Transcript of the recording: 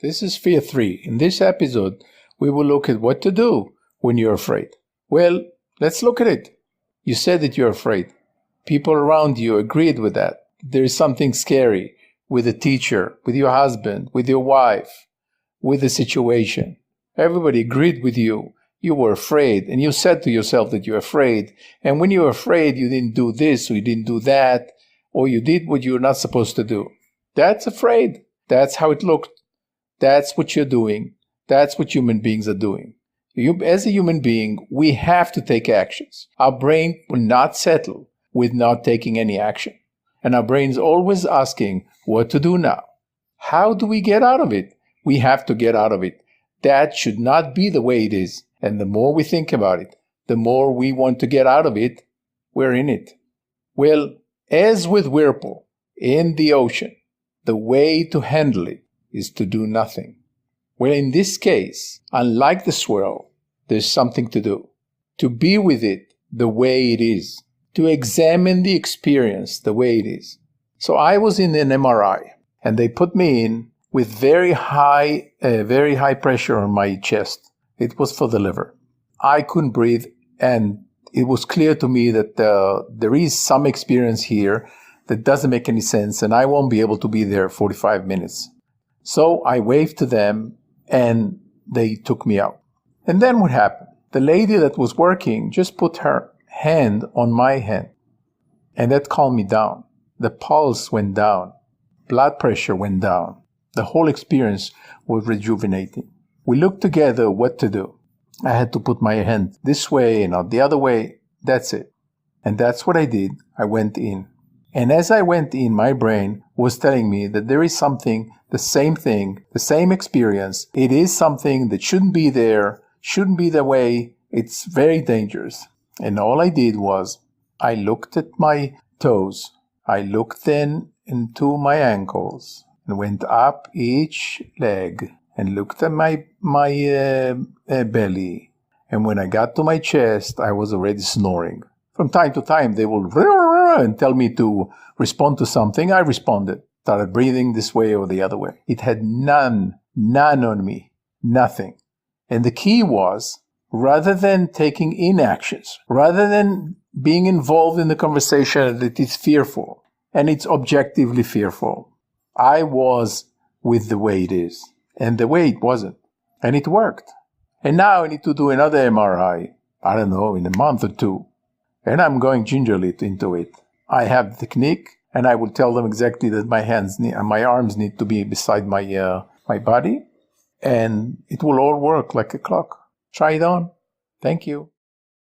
This is Fear 3. In this episode, we will look at what to do when you're afraid. Well, let's look at it. You said that you're afraid. People around you agreed with that. There is something scary with a teacher, with your husband, with your wife, with the situation. Everybody agreed with you. You were afraid, and you said to yourself that you're afraid. And when you're afraid, you didn't do this, or you didn't do that, or you did what you're not supposed to do. That's afraid. That's how it looked. That's what you're doing. That's what human beings are doing. As a human being, we have to take actions. Our brain will not settle with not taking any action. And our brain's always asking what to do now. How do we get out of it? We have to get out of it. That should not be the way it is. And the more we think about it, the more we want to get out of it, we're in it. Well, as with whirlpool in the ocean, the way to handle it is to do nothing. Well, in this case, unlike the swirl, there's something to do. To be with it the way it is. To examine the experience the way it is. So I was in an MRI, and they put me in with very high pressure on my chest. It was for the liver. I couldn't breathe, and it was clear to me that there is some experience here that doesn't make any sense, and I won't be able to be there 45 minutes. So I waved to them, and they took me out. And then what happened? The lady that was working just put her hand on my hand, and that calmed me down. The pulse went down. Blood pressure went down. The whole experience was rejuvenating. We looked together what to do. I had to put my hand this way and not the other way. That's it. And that's what I did. I went in. And as I went in, my brain was telling me that there is something, the same thing, the same experience. It is something that shouldn't be there, shouldn't be the way. It's very dangerous. And all I did was I looked at my toes. I looked then into my ankles and went up each leg and looked at my belly. And when I got to my chest, I was already snoring. From time to time, they will and tell me to respond to something. I responded, started breathing this way or the other way. It had none on me, nothing. And the key was, rather than taking inactions, rather than being involved in the conversation that is fearful, and it's objectively fearful, I was with the way it is, and the way it wasn't. And it worked. And now I need to do another MRI, I don't know, in a month or two. And I'm going gingerly into it. I have the technique, and I will tell them exactly that my arms need to be beside my body, and it will all work like a clock. Try it on. Thank you.